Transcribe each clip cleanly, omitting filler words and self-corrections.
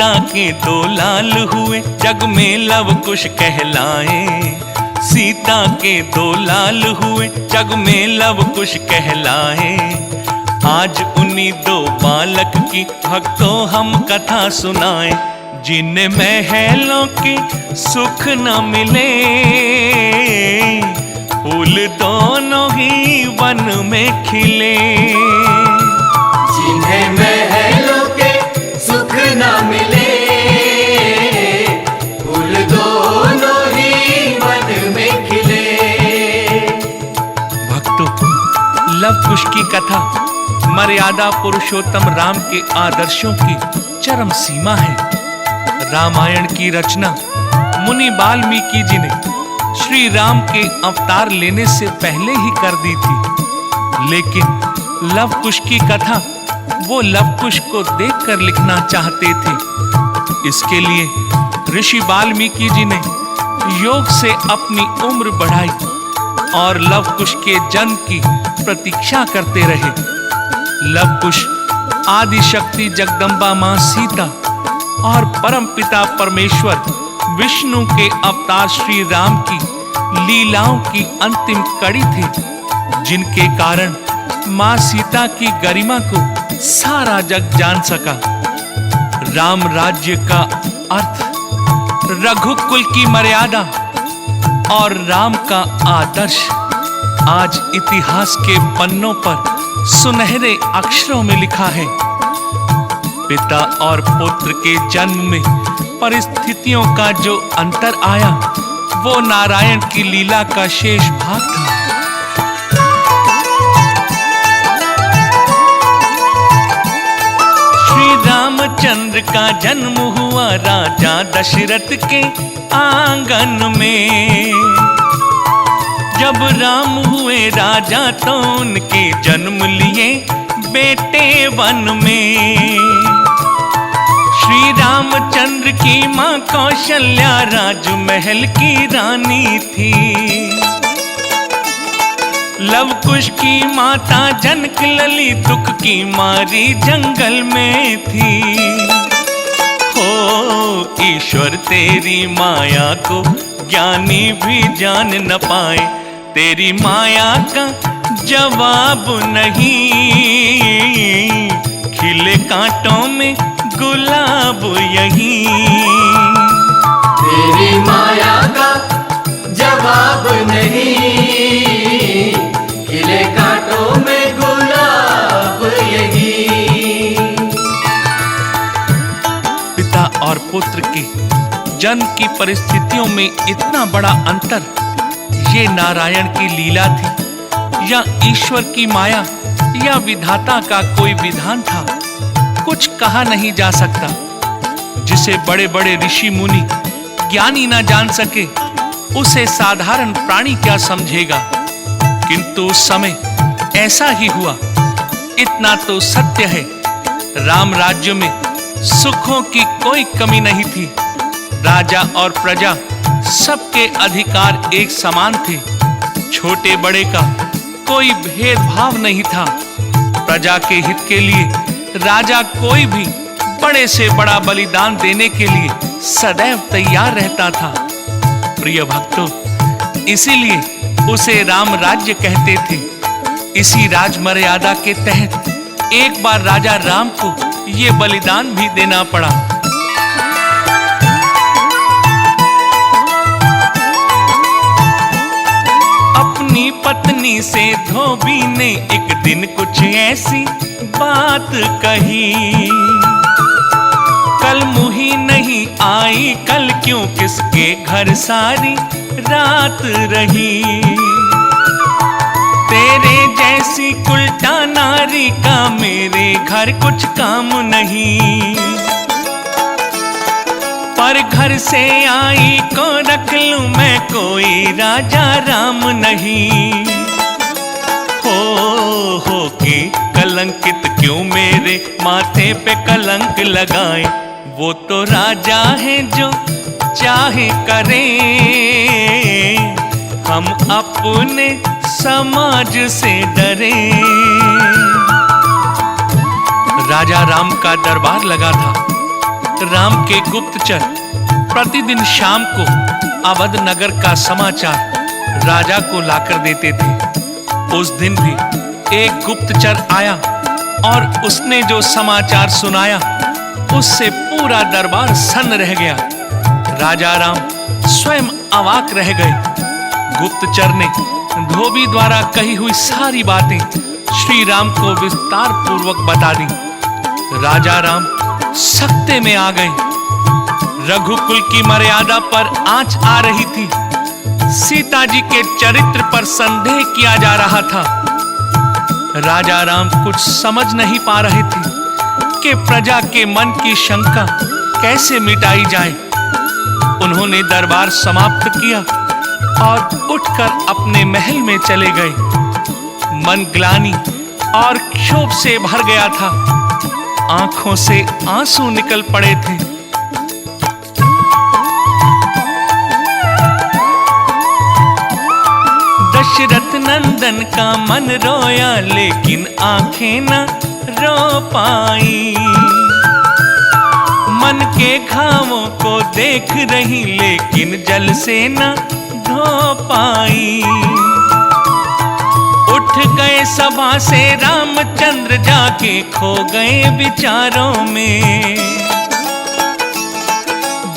सीता के दो लाल हुए जग में लव कुश कहलाए। सीता के दो लाल हुए जग में लव कुश कहलाए। आज उन्हीं दो बालक की भक्तों हम कथा सुनाए। जिन महलों के सुख न मिले फूल दोनों ही वन में खिले। जिन्हें महलों के सुख न मिले फूल दोनों ही वन में खिले। भक्तों, लव कुश की कथा मर्यादा पुरुषोत्तम राम के आदर्शों की चरम सीमा है। रामायण की रचना मुनि वाल्मीकि जी ने श्री राम के अवतार लेने से पहले ही कर दी थी, लेकिन लव कुश की कथा वो लव कुश को देखकर लिखना चाहते थे। इसके लिए ऋषि वाल्मीकि जी ने योग से अपनी उम्र बढ़ाई और लव कुश के जन्म की प्रतीक्षा करते रहे। लव कुश आदि शक्ति जगदम्बा मां सीता और परम पिता परमेश्वर विष्णु के अवतार श्री राम की लीलाओं की अंतिम कड़ी थी, जिनके कारण मां सीता की गरिमा को सारा जग जान सका। राम राज्य का अर्थ, रघुकुल की मर्यादा और राम का आदर्श आज इतिहास के पन्नों पर सुनहरे अक्षरों में लिखा है। पिता और पुत्र के जन्म में परिस्थितियों का जो अंतर आया वो नारायण की लीला का शेष भाग था। श्री रामचंद्र का जन्म हुआ राजा दशरथ के आंगन में। जब राम हुए राजा तो उनके जन्म लिए बेटे वन में। श्री रामचंद्र की मां कौशल्या राजमहल की रानी थी। लव कुश की माता जनक लली दुख की मारी जंगल में थी। हो ईश्वर तेरी माया को ज्ञानी भी जान न पाए, तेरी माया का जवाब नहीं। खिले कांटों में गुलाब यही। तेरी माया का जवाब नहीं, खिले कांटों में गुलाब यही। पिता और पुत्र के जन्म की परिस्थितियों में इतना बड़ा अंतर ये नारायण की लीला थी या ईश्वर की माया या विधाता का कोई विधान था, कुछ कहा नहीं जा सकता। जिसे बड़े बड़े ऋषि मुनि ज्ञानी ना जान सके उसे साधारण प्राणी क्या समझेगा। किंतु उस समय ऐसा ही हुआ। इतना तो सत्य है, राम राज्य में सुखों की कोई कमी नहीं थी। राजा और प्रजा सबके अधिकार एक समान थे। छोटे बड़े का कोई भेदभाव नहीं था। प्रजा के हित के लिए राजा कोई भी बड़े से बड़ा बलिदान देने के लिए सदैव तैयार रहता था। प्रिय भक्तों, इसीलिए उसे राम राज्य कहते थे। इसी राज मर्यादा के तहत एक बार राजा राम को ये बलिदान भी देना पड़ा। अपनी पत्नी से धोबी ने एक दिन कुछ ऐसी बात कही, कल मुही नहीं आई, कल क्यों किसके घर सारी रात रही। तेरे जैसी उल्टा नारी का मेरे घर कुछ काम नहीं, पर घर से आई को रख लूं मैं, कोई राजा राम नहीं। हो के कलंकित क्यों मेरे माथे पे कलंक लगाए, वो तो राजा है जो चाहे करे, हम अपने समाज से डरे। राजा राम का दरबार लगा था। राम के गुप्तचर प्रतिदिन शाम को अवध नगर का समाचार राजा को लाकर देते थे। उस दिन भी एक गुप्तचर आया और उसने जो समाचार सुनाया उससे पूरा दरबार सन्न रह गया। राजा राम स्वयं अवाक रह गए। गुप्तचर ने धोबी द्वारा कही हुई सारी बातें श्री राम को विस्तार पूर्वक बता दी। राजा राम सकते में आ गए। रघुकुल की मर्यादा पर आंच आ रही थी। सीता जी के चरित्र पर संदेह किया जा रहा था। राजा राम कुछ समझ नहीं पा रहे थे कि प्रजा के मन की शंका कैसे मिटाई जाए। उन्होंने दरबार समाप्त किया और उठकर अपने महल में चले गए। मन ग्लानि और क्षोभ से भर गया था। आंखों से आंसू निकल पड़े थे। दशरथ नंदन का मन रोया लेकिन आंखें न रो पाई। मन के घावों को देख रही लेकिन जल से न धो पाई। उठ गए सभा से रामचंद्र जाके खो गए विचारों में।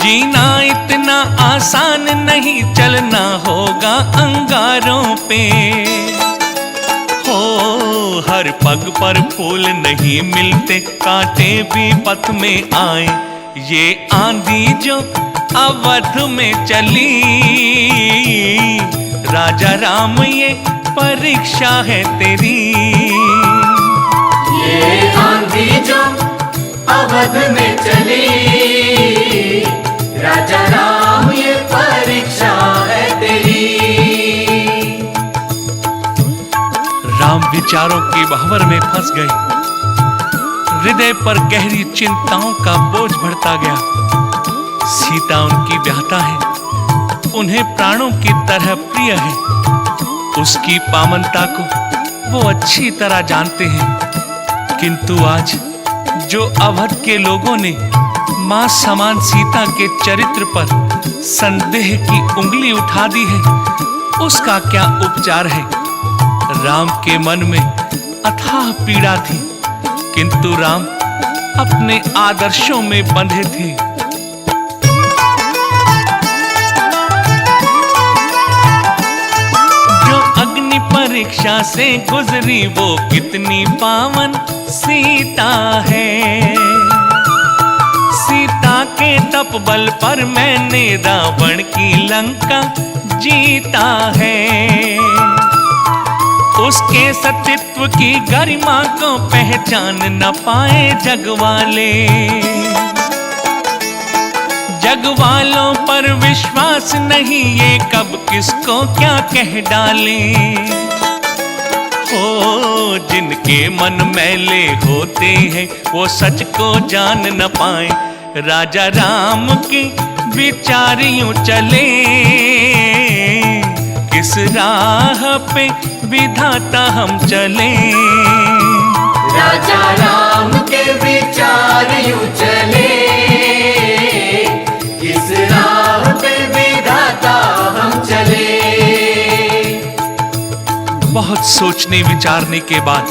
जीना इतना आसान नहीं, चलना होगा अंगारों पे। हो हर पग पर फूल नहीं मिलते, कांटे भी पथ में आए। ये आंधी जो अवध में चली, राजा राम ये परीक्षा है तेरी। ये आंधी जो अवध में चली, राजा राम ये परीक्षा है तेरी। राम विचारों के बहवर में फंस गए। हृदय पर गहरी चिंताओं का बोझ बढ़ता गया। सीता उनकी व्याहता है, उन्हें प्राणों की तरह प्रिय है। उसकी पावनता को वो अच्छी तरह जानते हैं। किंतु आज जो अवध के लोगों ने मां समान सीता के चरित्र पर संदेह की उंगली उठा दी है, उसका क्या उपचार है। राम के मन में अथाह पीड़ा थी, किंतु राम अपने आदर्शों में बंधे थे। जो अग्नि परीक्षा से गुजरी वो कितनी पावन सीता है। सीता के तप बल पर मैंने रावण की लंका जीता है। उसके सतीत्व की गरिमा को पहचान न पाए जग वाले। जग वालों पर विश्वास नहीं, ये कब किसको क्या कह डाले। ओ जिनके मन मैले होते हैं वो सच को जान न पाए। राजा राम के विचार यूं चले, किस राह पे विधाता हम चले। राजा राम के विचार यूं चले, किस राह पे विधाता हम चले। बहुत सोचने विचारने के बाद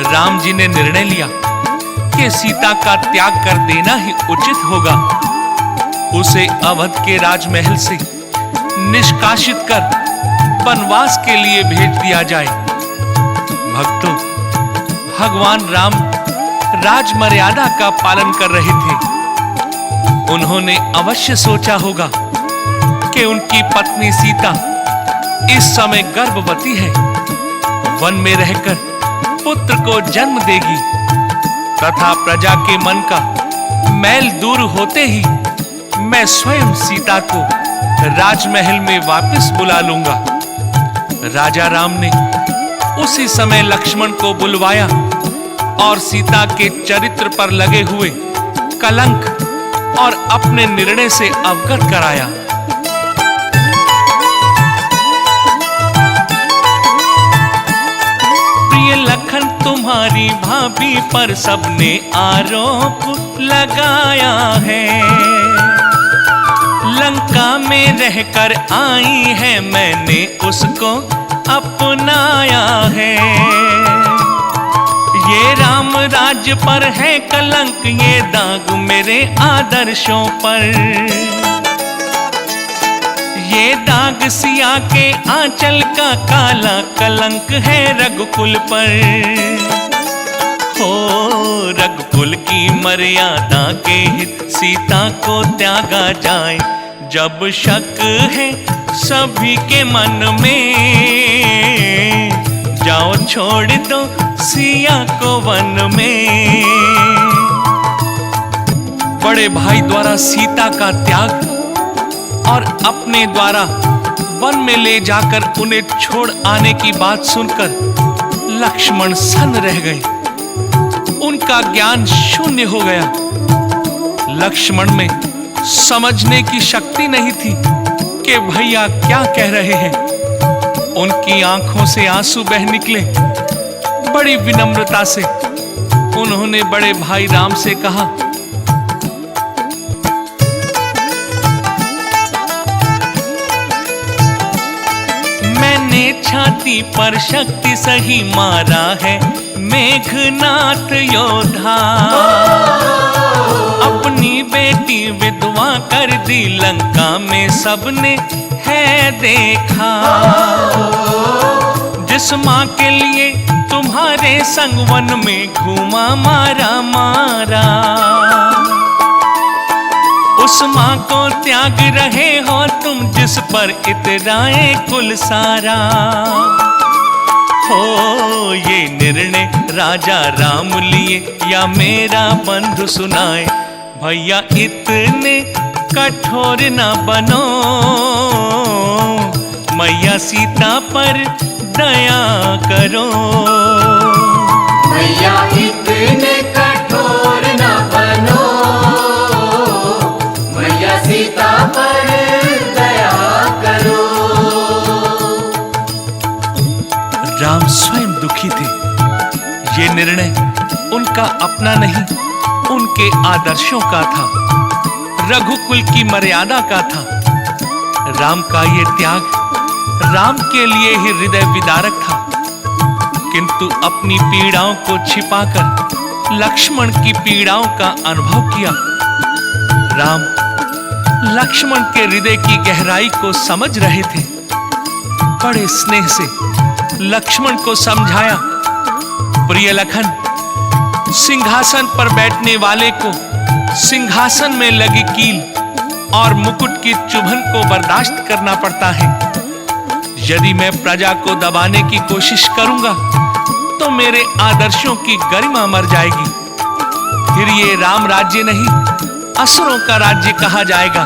राम जी ने निर्णय लिया कि सीता का त्याग कर देना ही उचित होगा। उसे अवध के राजमहल से निष्कासित कर वनवास के लिए भेज दिया जाए। भक्तों, भगवान राम राज मर्यादा का पालन कर रहे थे। उन्होंने अवश्य सोचा होगा कि उनकी पत्नी सीता इस समय गर्भवती है, वन में रहकर पुत्र को जन्म देगी तथा प्रजा के मन का मैल दूर होते ही मैं स्वयं सीता को राजमहल में वापस बुला लूंगा। राजा राम ने उसी समय लक्ष्मण को बुलवाया और सीता के चरित्र पर लगे हुए कलंक और अपने निर्णय से अवगत कराया। प्रिय लखन तुम्हारी भाभी पर सबने आरोप लगाया है। लंका में रहकर आई है, मैंने उसको अपनाया है। ये राम राज्य पर है कलंक, ये दाग मेरे आदर्शों पर। ये दाग सिया के आंचल का काला कलंक है रघुकुल पर। हो रघुकुल की मर्यादा के हित सीता को त्यागा जाए। जब शक है सभी के मन में, जाओ छोड़ दो सिया को वन में। बड़े भाई द्वारा सीता का त्याग और अपने द्वारा वन में ले जाकर उन्हें छोड़ आने की बात सुनकर लक्ष्मण सन्न रह गए। उनका ज्ञान शून्य हो गया। लक्ष्मण में समझने की शक्ति नहीं थी कि भैया क्या कह रहे हैं। उनकी आंखों से आंसू बह निकले। बड़ी विनम्रता से उन्होंने बड़े भाई राम से कहा, मैंने छाती पर शक्ति सही मारा है मेघनाथ योद्धा। अपनी बेटी विधवा कर दी, लंका में सबने है देखा। जिस माँ के लिए तुम्हारे संग वन में घूमा मारा मारा, उस माँ को त्याग रहे हो तुम, जिस पर इतराए कुल सारा। हो ये निर्णय राजा राम लिए या मेरा बंधु सुनाए। भैया इतने कठोर न बनो, मैया सीता पर दया करो। भैया इतने कठोर न बनो, मैया सीता पर दया करो। राम स्वयं दुखी थे। ये निर्णय उनका अपना नहीं, उनके आदर्शों का था, रघुकुल की मर्यादा का था। राम का ये त्याग राम के लिए ही हृदय विदारक था, किंतु अपनी पीड़ाओं को छिपाकर लक्ष्मण की पीड़ाओं का अनुभव किया। राम लक्ष्मण के हृदय की गहराई को समझ रहे थे। बड़े स्नेह से लक्ष्मण को समझाया, प्रिय लखन, सिंहासन पर बैठने वाले को सिंहासन में लगी कील और मुकुट की चुभन को बर्दाश्त करना पड़ता है। यदि मैं प्रजा को दबाने की कोशिश करूंगा तो मेरे आदर्शों की गरिमा मर जाएगी। फिर ये राम राज्य नहीं, असुरों का राज्य कहा जाएगा।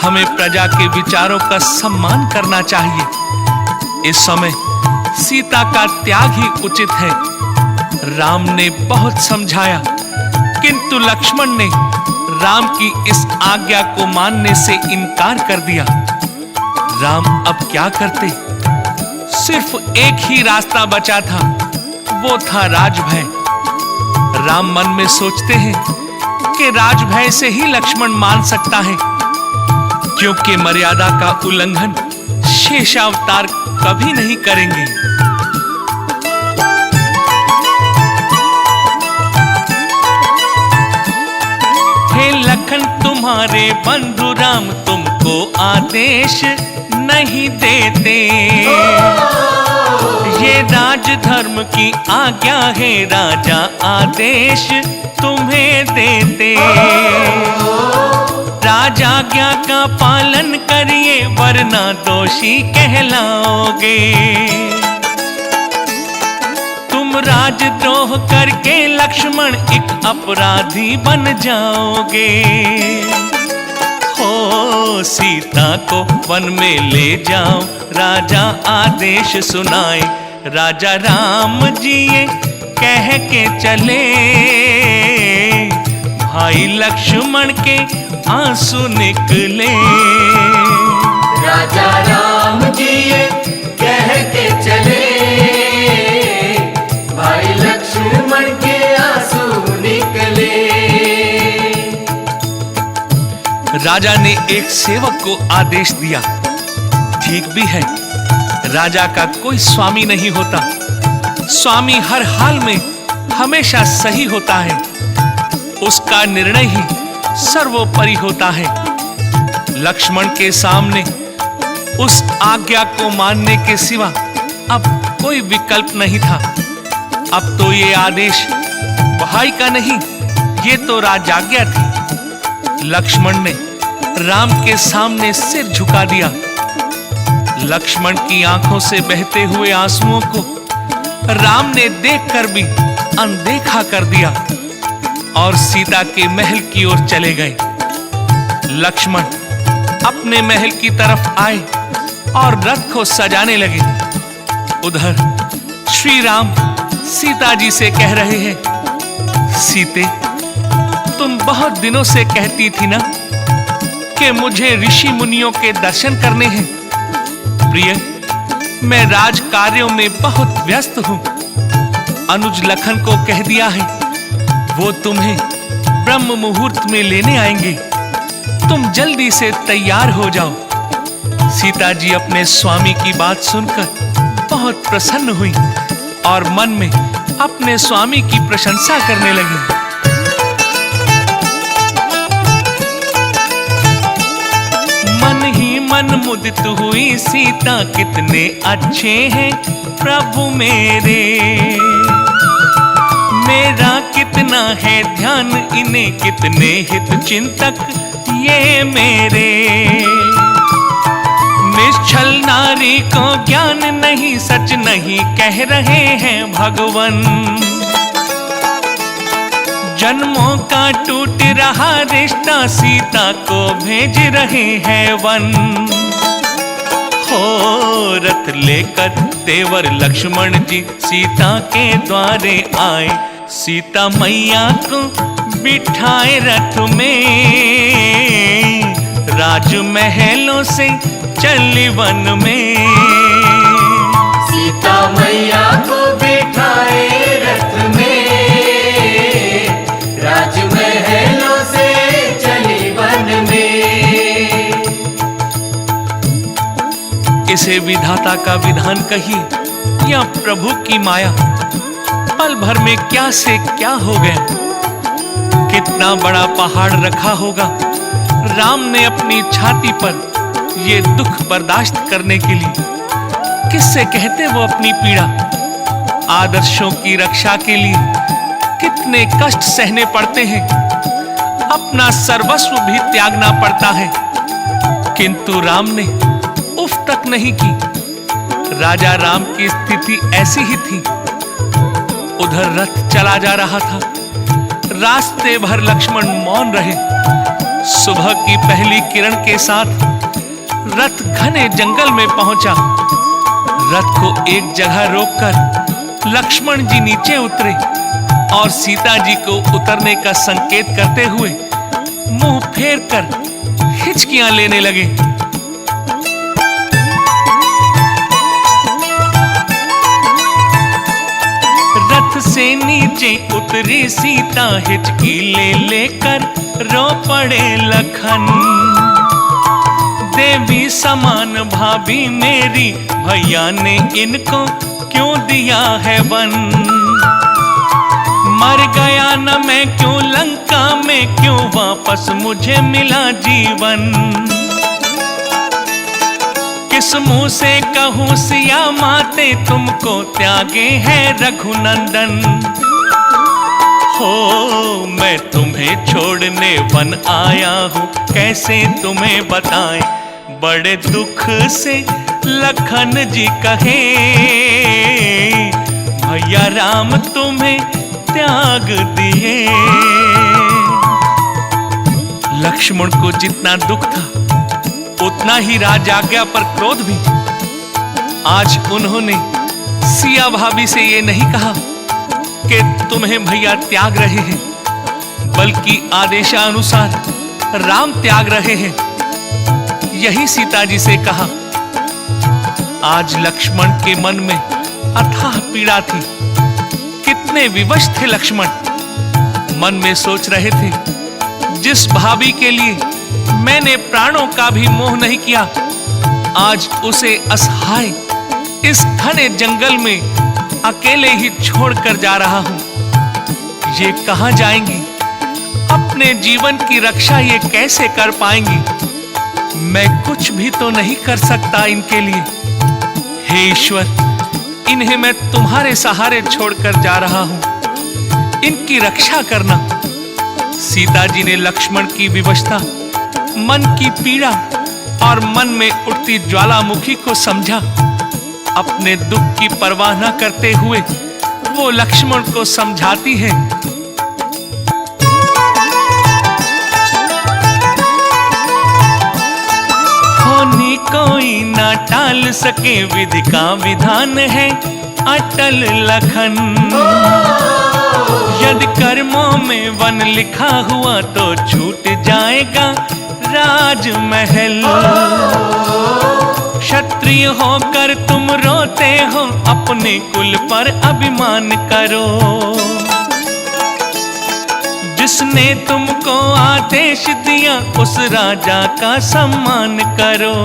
हमें प्रजा के विचारों का सम्मान करना चाहिए। इस समय सीता का त्याग ही उचित है। राम ने बहुत समझाया, किंतु लक्ष्मण ने राम की इस आज्ञा को मानने से इनकार कर दिया। राम अब क्या करते? सिर्फ एक ही रास्ता बचा था, वो था राजभय। राम मन में सोचते हैं कि राजभय से ही लक्ष्मण मान सकता है, क्योंकि मर्यादा का उल्लंघन शेषावतार कभी नहीं करेंगे। हे लखन, तुम्हारे बंधु राम तुमको आदेश नहीं देते। ये राजधर्म की आज्ञा है, राजा आदेश तुम्हें देते। राजाज्ञा का पालन करिए, वरना दोषी कहलाओगे। तुम राजद्रोह करके लक्ष्मण एक अपराधी बन जाओगे। हो सीता को वन में ले जाओ, राजा आदेश सुनाए। राजा राम जी ये कह के चले, भाई लक्ष्मण के आंसू निकले। राजा राम जी ये कह के चले, भाई लक्ष्मण के आंसू निकले। राजा ने एक सेवक को आदेश दिया, ठीक भी है, राजा का कोई स्वामी नहीं होता, स्वामी हर हाल में हमेशा सही होता है, उसका निर्णय ही सर्वोपरि होता है। लक्ष्मण के सामने उस आज्ञा को मानने के सिवा अब कोई विकल्प नहीं था। अब तो ये आदेश भाई का नहीं, ये तो राजाज्ञा थी। लक्ष्मण ने राम के सामने सिर झुका दिया। लक्ष्मण की आंखों से बहते हुए आंसुओं को राम ने देखकर भी अनदेखा कर दिया और सीता के महल की ओर चले गए। लक्ष्मण अपने महल की तरफ आए और रथ को सजाने लगे। उधर श्री राम सीता जी से कह रहे हैं, सीते, तुम बहुत दिनों से कहती थी ना कि मुझे ऋषि मुनियों के दर्शन करने हैं। प्रिय, मैं राज कार्यों में बहुत व्यस्त हूं। अनुज लखन को कह दिया है, वो तुम्हें ब्रह्म मुहूर्त में लेने आएंगे। तुम जल्दी से तैयार हो जाओ। सीता जी अपने स्वामी की बात सुनकर बहुत प्रसन्न हुई और मन में अपने स्वामी की प्रशंसा करने लगी। मन ही मन मुदित हुई सीता, कितने अच्छे हैं प्रभु मेरे। मेरा कितना है ध्यान इन्हें, कितने हित चिंतक ये मेरे। निश्चल नारी को ज्ञान नहीं, सच नहीं कह रहे हैं भगवन। जन्मों का टूट रहा रिश्ता, सीता को भेज रहे हैं वन। हो रथ लेकर देवर लक्ष्मण जी सीता के द्वारे आए। सीता मैया को बिठाए रथ में, राजमहलों से चली वन में। सीता मैया को बिठाए रथ में, राजमहलों से चली वन में। इसे विधाता का विधान कहिए या प्रभु की माया, पल भर में क्या से क्या हो गया। कितना बड़ा पहाड़ रखा होगा राम ने अपनी छाती पर ये दुख बर्दाश्त करने के लिए। किससे कहते वो अपनी पीड़ा। आदर्शों की रक्षा के लिए कितने कष्ट सहने पड़ते हैं, अपना सर्वस्व भी त्यागना पड़ता है। किंतु राम ने उफ तक नहीं की। राजा राम की स्थिति ऐसी ही थी। उधर रथ चला जा रहा था। रास्ते भर लक्ष्मण मौन रहे। सुबह की पहली किरण के साथ रथ घने जंगल में पहुंचा। रथ को एक जगह रोककर लक्ष्मण जी नीचे उतरे और सीता जी को उतरने का संकेत करते हुए मुंह फेर कर हिचकियां लेने लगे। रथ से नीचे उतरी सीता, हिचकी ले लेकर रो पड़े लखन। देवी समान भाभी मेरी, भैया ने इनको क्यों दिया है वन। मर गया न मैं क्यों लंका में, क्यों वापस मुझे मिला जीवन। किस मुंह से कहूं सिया माते, तुमको त्यागे है रघुनंदन। हो मैं तुम्हें छोड़ने वन आया हूँ, कैसे तुम्हें बताएं। बड़े दुख से लखन जी कहे, भैया राम तुम्हें त्याग दिए। लक्ष्मण को जितना दुख था उतना ही राजाज्ञा पर क्रोध भी। आज उन्होंने सिया भाभी से ये नहीं कहा कि तुम्हें भैया त्याग रहे हैं, बल्कि आदेशानुसार राम त्याग रहे हैं। यही सीता जी से कहा। आज लक्ष्मण के मन में अथाह पीड़ा थी। कितने विवश थे लक्ष्मण। मन में सोच रहे थे, जिस भाभी के लिए मैंने प्राणों का भी मोह नहीं किया। आज उसे असहाय इस घने जंगल में अकेले ही छोड़कर जा रहा हूं। ये कहां जाएंगी? अपने जीवन की रक्षा ये कैसे कर पाएंगी? मैं कुछ भी तो नहीं कर सकता इनके लिए। हे ईश्वर, इन्हें मैं तुम्हारे सहारे छोड़कर जा रहा हूं। इनकी रक्षा करना। सीता जी ने लक्ष्मण की विवशता, मन की पीड़ा और मन में उठती ज्वालामुखी को समझा। अपने दुख की परवाह न करते हुए वो लक्ष्मण को समझाती है। होनी कोई ना टाल सके, विधि का विधान है अटल लखन। यदि कर्मों में वन लिखा हुआ तो छूट जाएगा राजमहल। क्षत्रिय होकर तुम रोते हो, अपने कुल पर अभिमान करो। जिसने तुमको आदेश दिया उस राजा का सम्मान करो।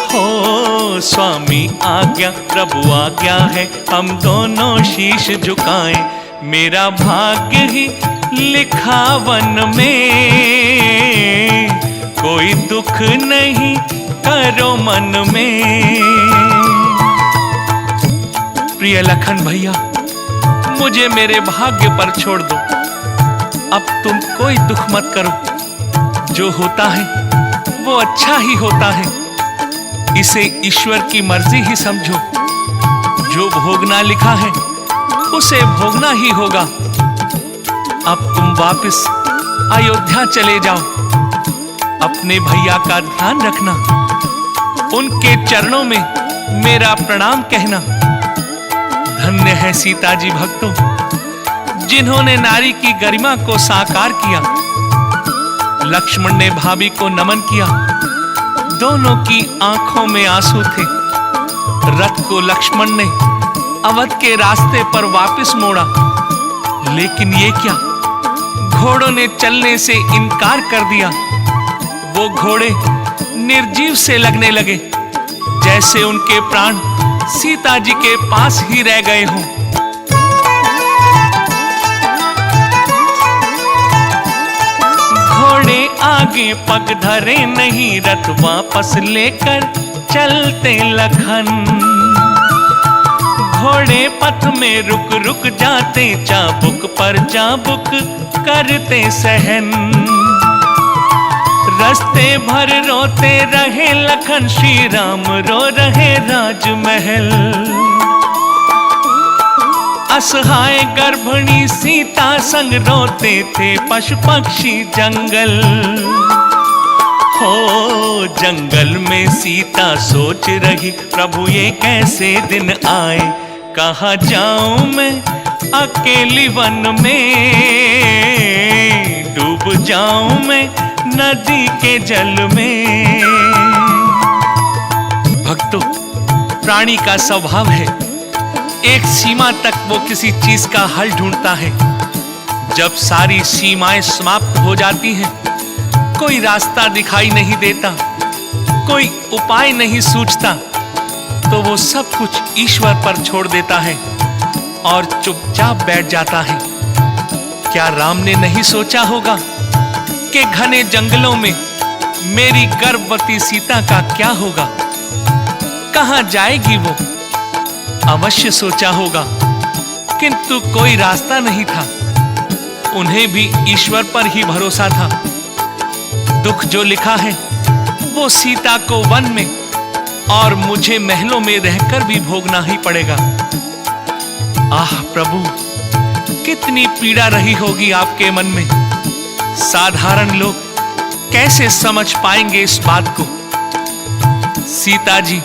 हो स्वामी आज्ञा, प्रभु आज्ञा है, हम दोनों शीश झुकाएं। मेरा भाग्य ही लिखा वन में, कोई दुख नहीं करो मन में। प्रिय लखन भैया, मुझे मेरे भाग्य पर छोड़ दो। अब तुम कोई दुख मत करो। जो होता है वो अच्छा ही होता है। इसे ईश्वर की मर्जी ही समझो। जो भोगना लिखा है उसे भोगना ही होगा। अब तुम वापस अयोध्या चले जाओ। अपने भैया का ध्यान रखना। उनके चरणों में मेरा प्रणाम कहना। धन्य है सीता जी भक्तों, जिन्होंने नारी की गरिमा को साकार किया। लक्ष्मण ने भाभी को नमन किया। दोनों की आंखों में आंसू थे। रथ को लक्ष्मण ने अवध के रास्ते पर वापस मोड़ा। लेकिन ये क्या, घोड़ों ने चलने से इनकार कर दिया। वो घोड़े निर्जीव से लगने लगे, जैसे उनके प्राण सीता जी के पास ही रह गए हों। घोड़े आगे पग धरे नहीं, रथ वापस लेकर चलते लखन। घोड़े पथ में रुक रुक जाते, चाबुक पर चाबुक करते सहन। रस्ते भर रोते रहे लखन, श्री राम रो रहे राजमहल। असहाय गर्भिणी सीता संग रोते थे पशु पक्षी जंगल। हो जंगल में सीता सोच रही, प्रभु ये कैसे दिन आए। कहाँ जाऊं मैं अकेली वन में, डूब जाऊं मैं नदी के जल में। भक्तों, प्राणी का स्वभाव है, एक सीमा तक वो किसी चीज का हल ढूंढता है। जब सारी सीमाएं समाप्त हो जाती हैं, कोई रास्ता दिखाई नहीं देता, कोई उपाय नहीं सूझता, तो वो सब कुछ ईश्वर पर छोड़ देता है और चुपचाप बैठ जाता है। क्या राम ने नहीं सोचा होगा कि घने जंगलों में मेरी गर्भवती सीता का क्या होगा? कहां जाएगी वो? अवश्य सोचा होगा, किंतु कोई रास्ता नहीं था। उन्हें भी ईश्वर पर ही भरोसा था। दुख जो लिखा है वो सीता को वन में और मुझे महलों में रहकर भी भोगना ही पड़ेगा। आह प्रभु, कितनी पीड़ा रही होगी आपके मन में। साधारण लोग कैसे समझ पाएंगे इस बात को। सीता जी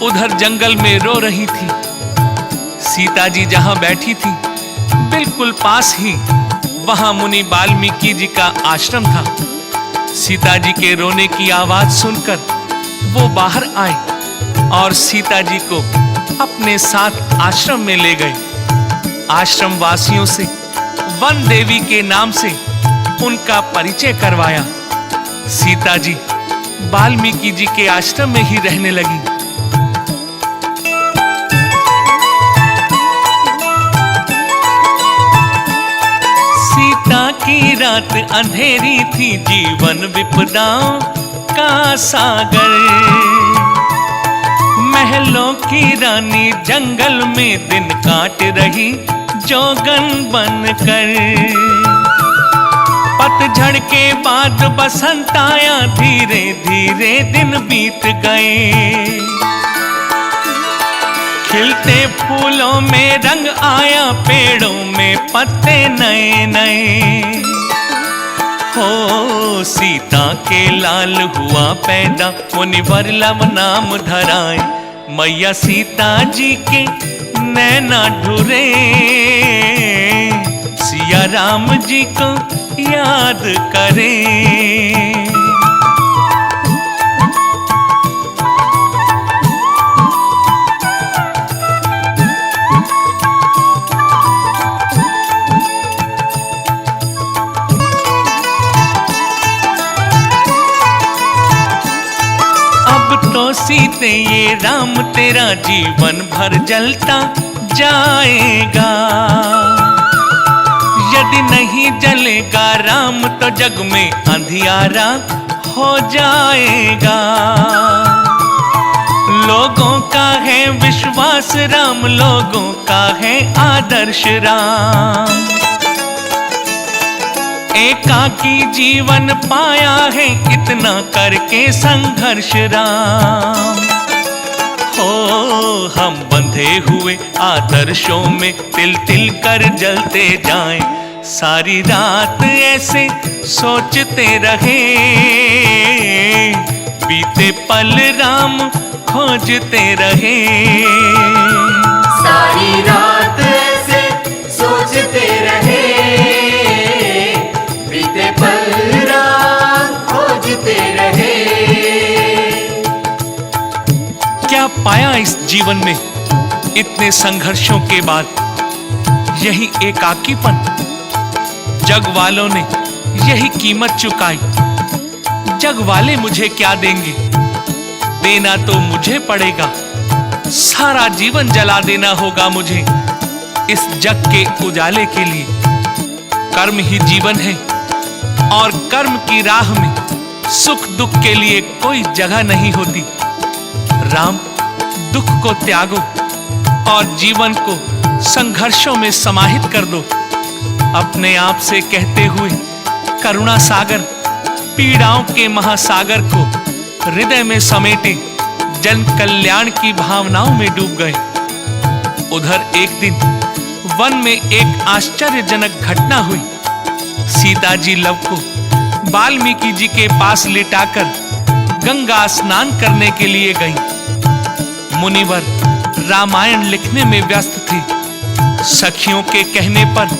उधर जंगल में रो रही थी। सीता जी जहां बैठी थी, बिल्कुल पास ही वहां मुनि वाल्मीकि जी का आश्रम था। सीता जी के रोने की आवाज सुनकर वो बाहर आए और सीता जी को अपने साथ आश्रम में ले गए। आश्रम वासियों से वन देवी के नाम से उनका परिचय करवाया। सीता जी वाल्मीकि जी के आश्रम में ही रहने लगी। सीता की रात अंधेरी थी, जीवन विपदाओं का सागर। महलों की रानी जंगल में दिन काट रही जोगन बनकर। पतझड़ के बाद बसंत आया, धीरे धीरे दिन बीत गए। खिलते फूलों में रंग आया, पेड़ों में पत्ते नए नए। हो सीता के लाल हुआ पैदा, मुनिवर लव नाम धराए। मैया सीता जी के नैना ढूरे, सिया राम जी को याद करें। तो सीते ये राम तेरा जीवन भर जलता जाएगा। यदि नहीं जलेगा राम तो जग में अंधियारा हो जाएगा। लोगों का है विश्वास राम, लोगों का है आदर्श राम। एकाकी जीवन पाया है, इतना करके संघर्ष राम। हो हम बंधे हुए आदर्शों में तिल तिल कर जलते जाएं। सारी रात ऐसे सोचते रहे, बीते पल राम खोजते रहे। सारी रात ऐसे सोचते रहे, बीते पल राम खोजते रहे। क्या पाया इस जीवन में इतने संघर्षों के बाद? यही एकाकीपन। जग वालों ने यही कीमत चुकाई। जग वाले मुझे क्या देंगे? देना तो मुझे पड़ेगा। सारा जीवन जला देना होगा मुझे इस जग के उजाले के लिए। कर्म ही जीवन है और कर्म की राह में सुख दुख के लिए कोई जगह नहीं होती। राम, दुख को त्यागो और जीवन को संघर्षों में समाहित कर दो। अपने आप से कहते हुए करुणा सागर, पीड़ाओं के महासागर को हृदय में समेटे जन कल्याण की भावनाओं में डूब गए। उधर एक दिन वन में एक आश्चर्यजनक घटना हुई। सीता जी लव को वाल्मीकि जी के पास लिटाकर गंगा स्नान करने के लिए गई। मुनिवर रामायण लिखने में व्यस्त थे। सखियों के कहने पर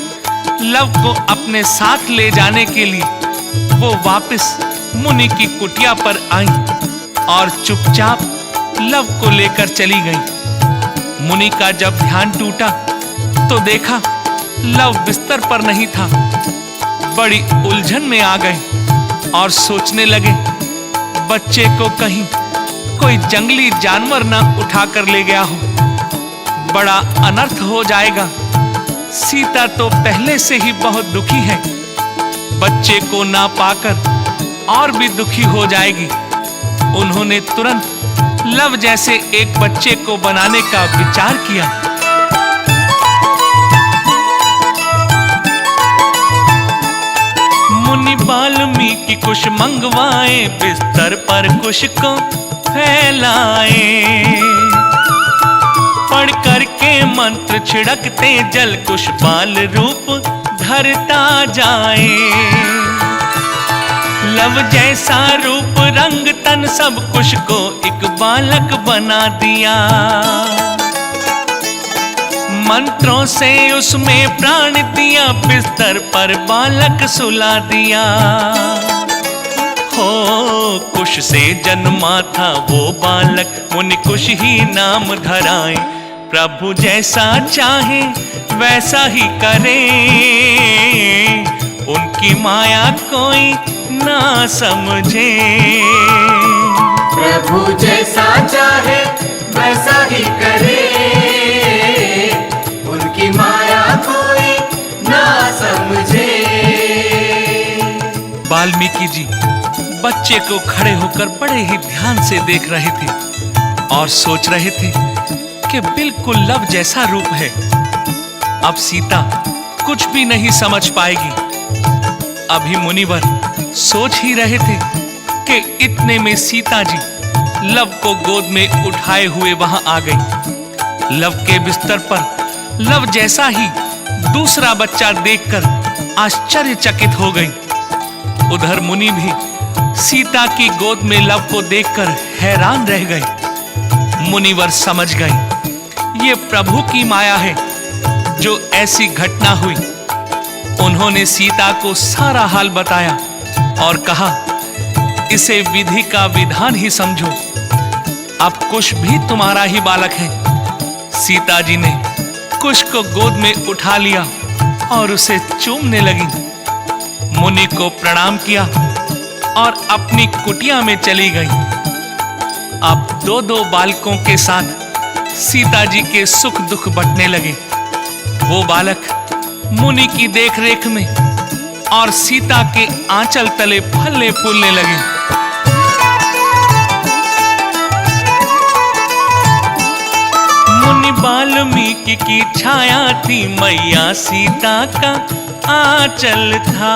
लव को अपने साथ ले जाने के लिए वो वापस मुनि की कुटिया पर आई और चुपचाप लव को लेकर चली गई। मुनि का जब ध्यान टूटा तो देखा लव बिस्तर पर नहीं था। बड़ी उलझन में आ गए और सोचने लगे बच्चे को कहीं कोई जंगली जानवर ना उठा कर ले गया हो, बड़ा अनर्थ हो जाएगा। सीता तो पहले से ही बहुत दुखी है, बच्चे को ना पाकर और भी दुखी हो जाएगी। उन्होंने तुरंत लव जैसे एक बच्चे को बनाने का विचार किया। मुनि वाल्मीकि कुश मंगवाए, बिस्तर पर कुश को फैलाए। पढ़ करके मंत्र छिड़कते जल कुश बाल रूप धरता जाए। लव जैसा रूप रंग तन सब कुश को एक बालक बना दिया। मंत्रों से उसमें प्राण दिया, बिस्तर पर बालक सुला दिया। हो कुश से जन्मा था वो बालक, मुनि कुश ही नाम धराए। प्रभु जैसा चाहे वैसा ही करे, उनकी माया कोई ना समझे। प्रभु जैसा चाहे वैसा ही करे, उनकी माया कोई ना समझे। वाल्मीकि जी बच्चे को खड़े होकर बड़े ही ध्यान से देख रहे थे और सोच रहे थे कि बिल्कुल लव जैसा रूप है। अब सीता कुछ भी नहीं समझ पाएगी। अभी मुनिवर सोच ही रहे थे कि इतने में सीता जी लव को गोद में उठाए हुए वहां आ गई। लव के बिस्तर पर लव जैसा ही दूसरा बच्चा देखकर आश्चर्यचकित हो गई। उधर मुनि भी सीता की गोद में लव को देखकर हैरान रह गए। मुनिवर समझ गए ये प्रभु की माया है जो ऐसी घटना हुई। उन्होंने सीता को सारा हाल बताया और कहा, इसे विधि का विधान ही समझो। अब कुश भी तुम्हारा ही बालक है। सीता जी ने कुश को गोद में उठा लिया और उसे चूमने लगी। मुनि को प्रणाम किया और अपनी कुटिया में चली गई। अब दो दो बालकों के साथ सीता जी के सुख दुख बंटने लगे। वो बालक मुनि की देखरेख में और सीता के आंचल तले फलने फूलने लगे। मुनि वाल्मीकि की छाया थी, मैया सीता का आंचल था।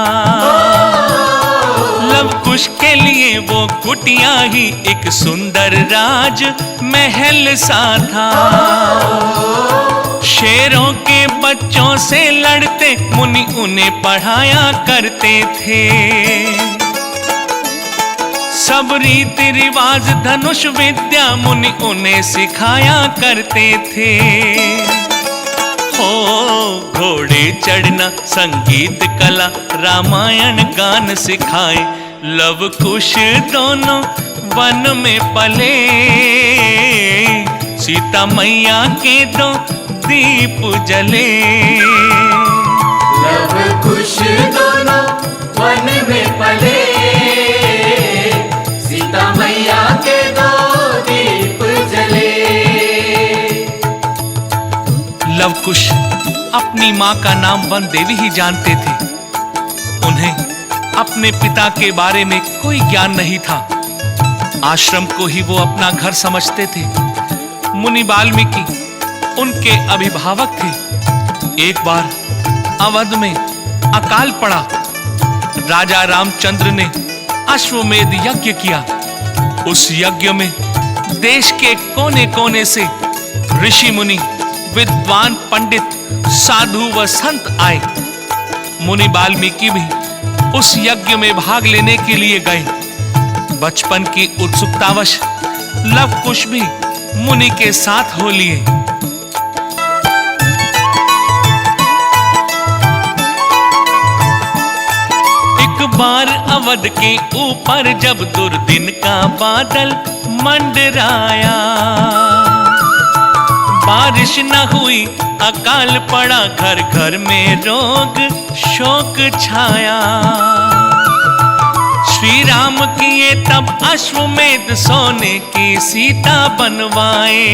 लव कुश के लिए वो कुटिया ही एक सुंदर राज महल सा था। शेरों के बच्चों से लड़ते मुनि उन्हें पढ़ाया करते थे। सब रीति रिवाज धनुष विद्या मुनि उन्हें सिखाया करते थे। हो घोड़े चढ़ना, संगीत कला, रामायण गान सिखाए। लव कुश दोनों वन में पले, सीता मैया के दो दीप जले। लव कुश दोनों वन में पले, सीता मैया के दो दीप जले। लव कुश अपनी मां का नाम वन देवी ही जानते थे। उन्हें अपने पिता के बारे में कोई ज्ञान नहीं था। आश्रम को ही वो अपना घर समझते थे। मुनि वाल्मीकि उनके अभिभावक थे। एक बार अवध में अकाल पड़ा। राजा रामचंद्र ने अश्वमेध यज्ञ किया। उस यज्ञ में देश के कोने कोने से ऋषि मुनि, विद्वान पंडित, साधु व संत आए। मुनि वाल्मीकि भी उस यज्ञ में भाग लेने के लिए गए। बचपन की उत्सुकतावश लव कुश भी मुनि के साथ हो लिए। एक बार अवध के ऊपर जब दुर्दिन का बादल मंडराया, बारिश न हुई, अकाल पड़ा, घर घर में रोग शोक छाया। श्री राम किए तब अश्वमेध, सोने की सीता बनवाए।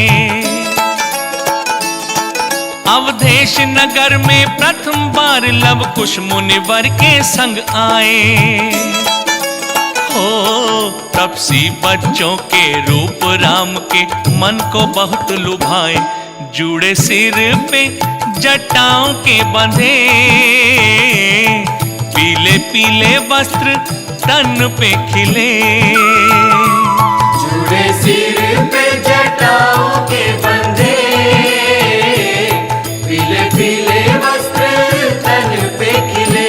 अवधेश नगर में प्रथम बार लव कुश मुनिवर के संग आए। हो तब सी बच्चों के रूप राम के मन को बहुत लुभाए। जुड़े सिर पे जटाओं के बंधे, पीले पीले वस्त्र तन पे खिले। जुड़े सिर पे जटाओं के बंधे, पीले पीले वस्त्र तन पे खिले।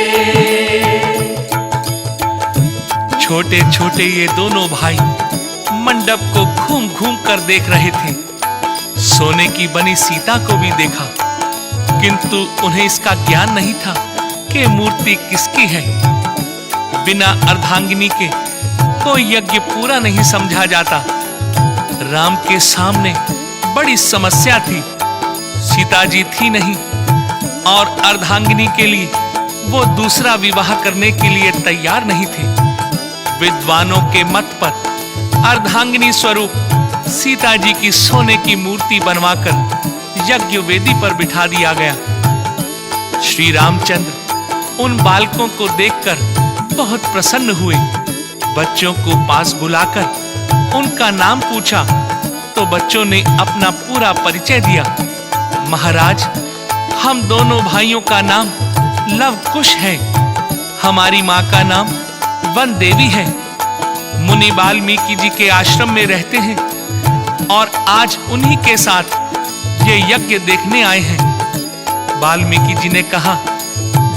छोटे छोटे ये दोनों भाई मंडप को घूम घूम कर देख रहे थे। सोने की बनी सीता को भी देखा, किंतु उन्हें इसका ज्ञान नहीं था कि मूर्ति किसकी है। बिना अर्धांगिनी के कोई यज्ञ पूरा नहीं समझा जाता। राम के सामने बड़ी समस्या थी। सीता जी थी नहीं और अर्धांगिनी के लिए वो दूसरा विवाह करने के लिए तैयार नहीं थे। विद्वानों के मत पर अर्धांगिनी स्वरूप सीता जी की सोने की मूर्ति बनवाकर यज्ञ वेदी पर बिठा दिया गया। श्री रामचंद्र उन बालकों को देखकर बहुत प्रसन्न हुए। बच्चों को पास बुलाकर उनका नाम पूछा तो बच्चों ने अपना पूरा परिचय दिया। महाराज, हम दोनों भाइयों का नाम लव कुश है। हमारी माँ का नाम वन देवी है। मुनि वाल्मीकि जी के आश्रम में रहते हैं और आज उन्हीं के साथ ये यज्ञ देखने आए हैं। वाल्मीकि जी ने कहा,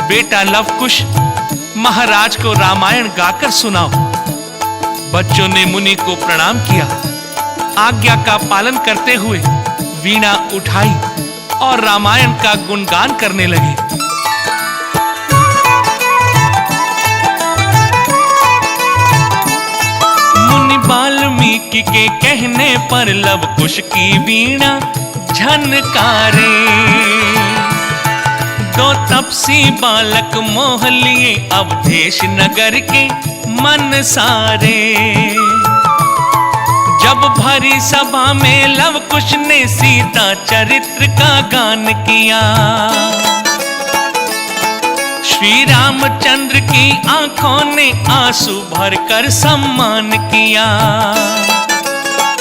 बेटा लव कुश, महाराज को रामायण गाकर सुनाओ। बच्चों ने मुनि को प्रणाम किया। आज्ञा का पालन करते हुए वीणा उठाई और रामायण का गुणगान करने लगे। मुनि वाल्मीकि के कहने पर लव कुश की वीणा झनकारे। दो तपसी बालक मोह लिए अवधेश नगर के मन सारे। जब भरी सभा में लव कुश ने सीता चरित्र का गान किया। श्री रामचंद्र की आंखों ने आंसू भरकर सम्मान किया।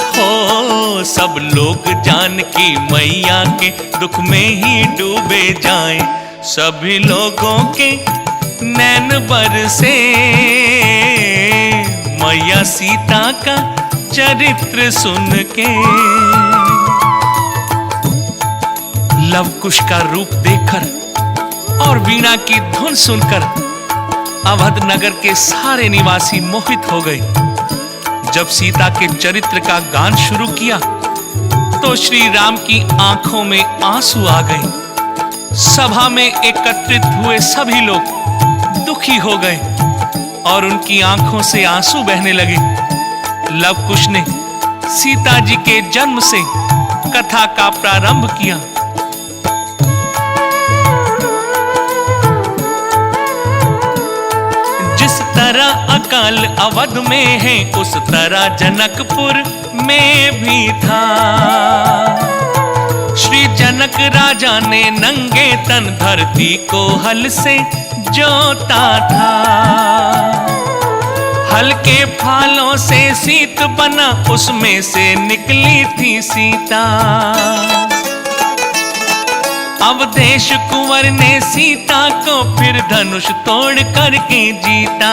हो सब लोग जान की मैया के दुख में ही डूबे जाएं। सभी लोगों के नैन बरसे मैया सीता का चरित्र सुन के। लव कुश का रूप देखकर और वीणा की धुन सुनकर अवध नगर के सारे निवासी मोहित हो गए। जब सीता के चरित्र का गान शुरू किया तो श्री राम की आंखों में आंसू आ गए। सभा में एकत्रित हुए सभी लोग दुखी हो गए और उनकी आंखों से आंसू बहने लगे। लव कुश ने सीता जी के जन्म से कथा का प्रारंभ किया। जिस तरह अकाल अवध में है उस तरह जनकपुर में भी था। श्री जनक राजा ने नंगे तन धरती को हल से जोता था। हल के फालों से सीत बना उसमें से निकली थी सीता। अवधेश कुंवर ने सीता को फिर धनुष तोड़ करके जीता।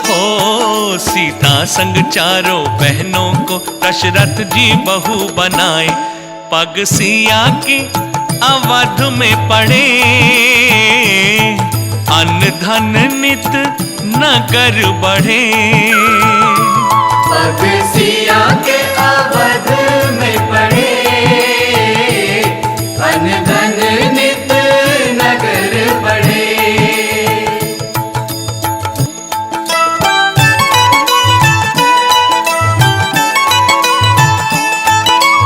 हो सीता संग चारों बहनों को दशरथ जी बहू बनाए। पग सिया के अवध में पड़े अन्न धन नित नगर बढ़े। पग सिया के अवध में पड़े अन्न धन नित नगर बढ़े।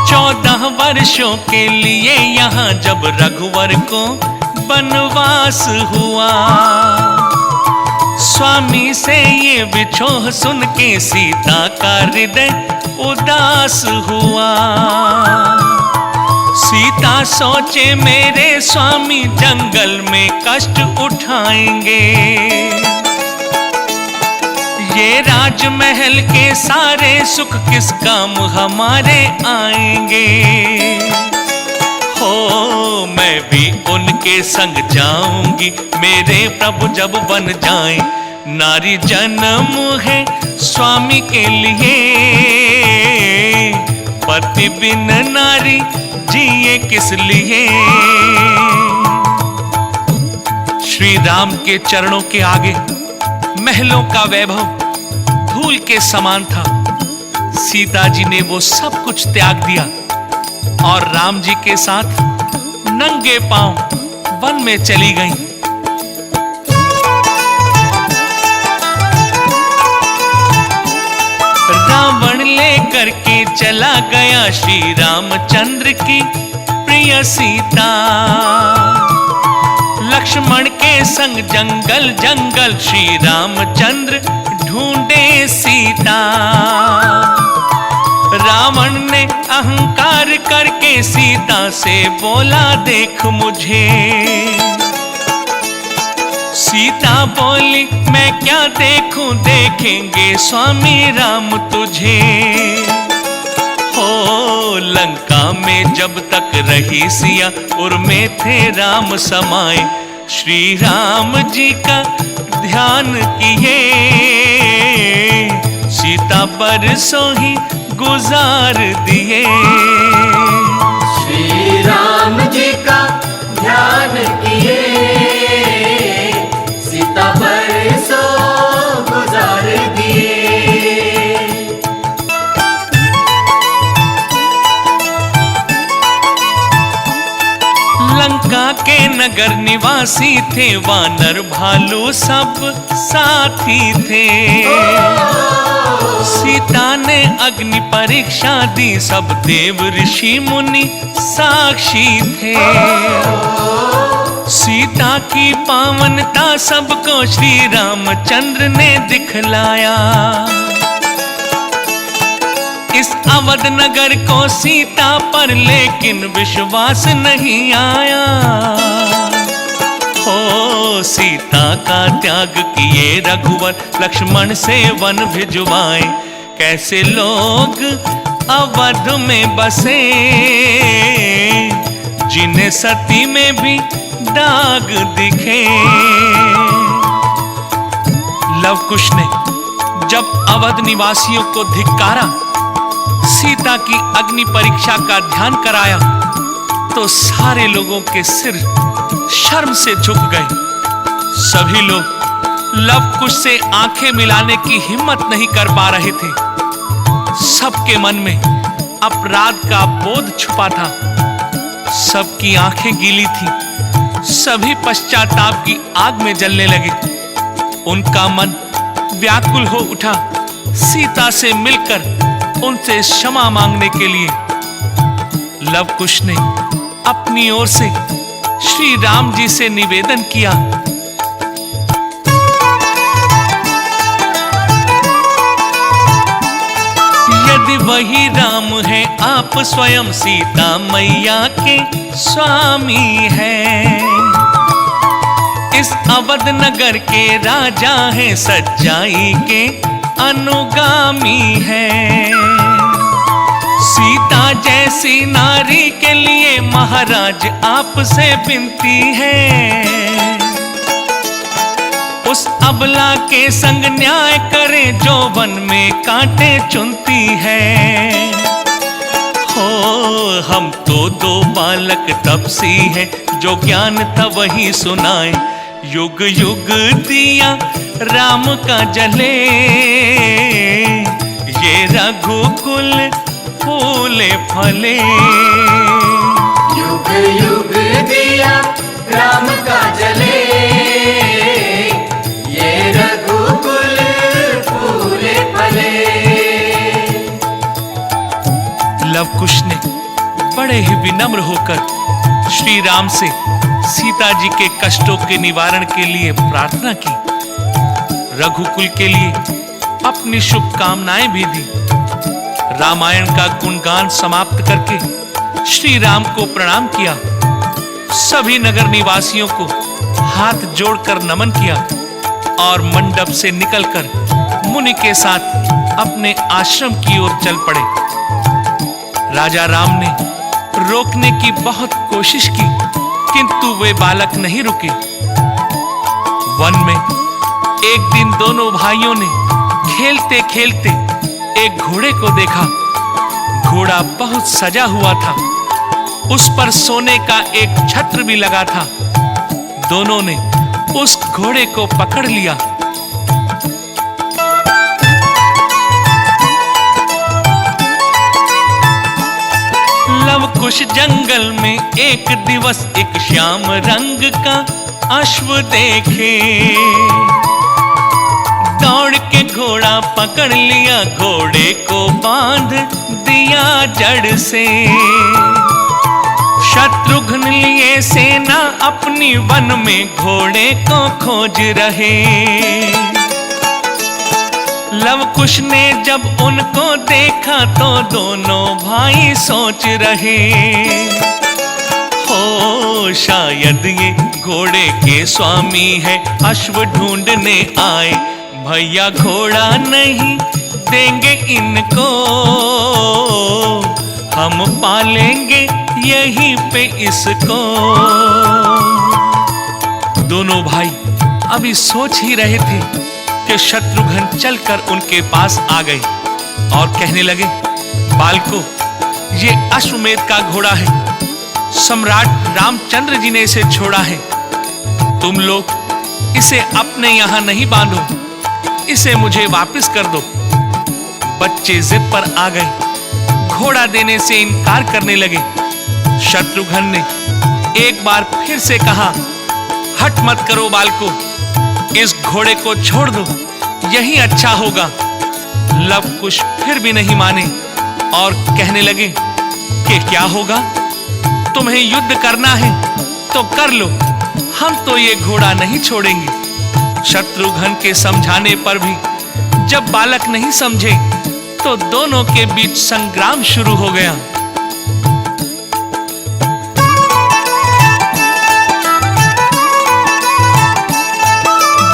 14 वर्षों के लिए यहाँ जब रघुवर को वनवास हुआ। स्वामी से ये विछोह सुन के सीता का हृदय उदास हुआ। सीता सोचे मेरे स्वामी जंगल में कष्ट उठाएंगे। ये राजमहल के सारे सुख किस काम हमारे आएंगे। हो मैं भी उनके संग जाऊंगी मेरे प्रभु जब बन जाएं। नारी जन्म है स्वामी के लिए पति बिन नारी जिए किस लिए। श्री राम के चरणों के आगे महलों का वैभव धूल के समान था। सीता जी ने वो सब कुछ त्याग दिया और राम जी के साथ नंगे पांव वन में चली गईं। रावण लेकर के चला गया श्री रामचंद्र की प्रिय सीता। लक्ष्मण के संग जंगल जंगल श्री रामचंद्र ढूंढे सीता। रावण ने अहंकार करके सीता से बोला देख मुझे। सीता बोली मैं क्या देखूं, देखेंगे स्वामी राम तुझे। हो लंका में जब तक रही सिया उर्मे थे राम समाए। श्री राम जी का ध्यान किए, सीता बरसों ही गुजार दिए। श्री राम जी का ध्यान किए, सीता बरसों गुजार दिए। लंका के नगर निवासी थे वानर भालू सब साथी थे। सीता ने अग्नि परीक्षा दी, सब देव ऋषि मुनि साक्षी थे। सीता की पावनता सबको श्री रामचंद्र ने दिखलाया। इस अवध नगर को सीता पर लेकिन विश्वास नहीं आया। हो सीता का त्याग किए रघुवर, लक्ष्मण से वन भिजवाए। कैसे लोग अवध में बसे, जिन्हें सती में भी दाग दिखे। लव कुश ने जब अवध निवासियों को धिक्कारा, सीता की अग्नि परीक्षा का ध्यान कराया, तो सारे लोगों के सिर शर्म से झुक गए। सभी लोग लव कुश से आंखें मिलाने की हिम्मत नहीं कर पा रहे थे। सबके मन में अपराध का बोध छुपा था। सबकी आंखें गीली थी। सभी पश्चाताप की आग में जलने लगे। उनका मन व्याकुल हो उठा सीता से मिलकर उनसे क्षमा मांगने के लिए। लव कुश ने अपनी ओर से श्री राम जी से निवेदन किया, यदि वही राम है आप स्वयं सीता मैया के स्वामी हैं। इस अवध नगर के राजा हैं, सच्चाई के अनुगामी हैं। सीता जैसी नारी के लिए महाराज आपसे विनती है, उस अबला के संग न्याय करे जो वन में कांटे चुनती है। हो हम तो दो बालक तपसी हैं, जो ज्ञान था वही सुनाए। युग युग दिया राम का जले, ये रघुकुल फूले फले। युग युग दिया राम का जले, ये रघुकुल फूले फले। लव कुश ने बड़े ही विनम्र होकर श्री राम से सीता जी के कष्टों के निवारण के लिए प्रार्थना की। रघुकुल के लिए अपनी शुभकामनाएं भी दी। रामायण का गुणगान समाप्त करके श्री राम को प्रणाम किया। सभी नगर निवासियों को हाथ जोड़कर नमन किया और मंडप से निकलकर मुनि के साथ अपने आश्रम की ओर चल पड़े। राजा राम ने रोकने की बहुत कोशिश की, किंतु वे बालक नहीं रुके। वन में एक दिन दोनों भाइयों ने खेलते खेलते एक घोड़े को देखा। घोड़ा बहुत सजा हुआ था, उस पर सोने का एक छत्र भी लगा था। दोनों ने उस घोड़े को पकड़ लिया। लव कुश जंगल में एक दिवस एक श्याम रंग का अश्व देखे। दौड़ के घोड़ा पकड़ लिया, घोड़े को बांध दिया जड़ से। शत्रुघ्न लिए सेना अपनी वन में घोड़े को खोज रहे। लव कुश ने जब उनको देखा तो दोनों भाई सोच रहे, हो शायद ये घोड़े के स्वामी है, अश्व ढूंढने आए, भैया घोड़ा नहीं देंगे इनको, हम पालेंगे यहीं पे इसको। दोनों भाई अभी सोच ही रहे थे कि शत्रुघ्न चलकर उनके पास आ गए और कहने लगे, बालको, ये अश्वमेध का घोड़ा है, सम्राट रामचंद्र जी ने इसे छोड़ा है, तुम लोग इसे अपने यहां नहीं बांधो, इसे मुझे वापस कर दो। बच्चे जिद पर आ गए, घोड़ा देने से इनकार करने लगे। शत्रुघ्न ने एक बार फिर से कहा, हट मत करो बालको, इस घोड़े को छोड़ दो, यही अच्छा होगा। लव कुश फिर भी नहीं माने और कहने लगे कि क्या होगा, तुम्हें युद्ध करना है तो कर लो, हम तो ये घोड़ा नहीं छोड़ेंगे। शत्रुघ्न के समझाने पर भी जब बालक नहीं समझे तो दोनों के बीच संग्राम शुरू हो गया।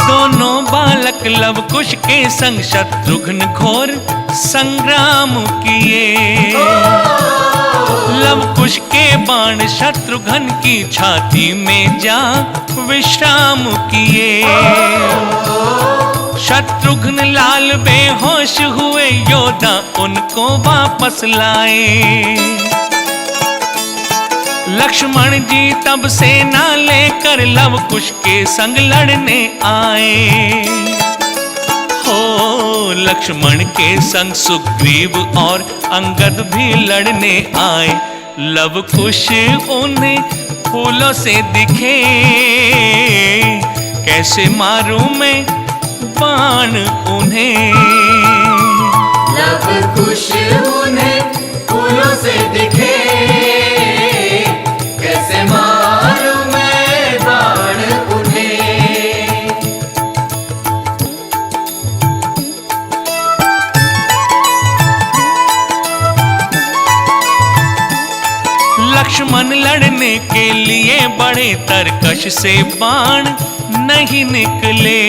दोनों बालक लव कुश के संग शत्रुघ्न घोर संग्राम किए। लव कुश के बाण शत्रुघ्न की छाती में जा विश्राम किए। शत्रुघ्न लाल बेहोश हुए, योद्धा उनको वापस लाए। लक्ष्मण जी तब सेना लेकर लव कुश के संग लड़ने आए। हो लक्ष्मण के संग सुग्रीव और अंगद भी लड़ने आए। लव कुश उन्हें फूलों से दिखे, कैसे मारूं मैं बाण उन्हें। लव कुश उन्हें फूलों से दिखे, कैसे मारूं मैं बाण उन्हें। लक्ष्मण लड़ने के लिए बड़े तरकश से बाण नहीं निकले।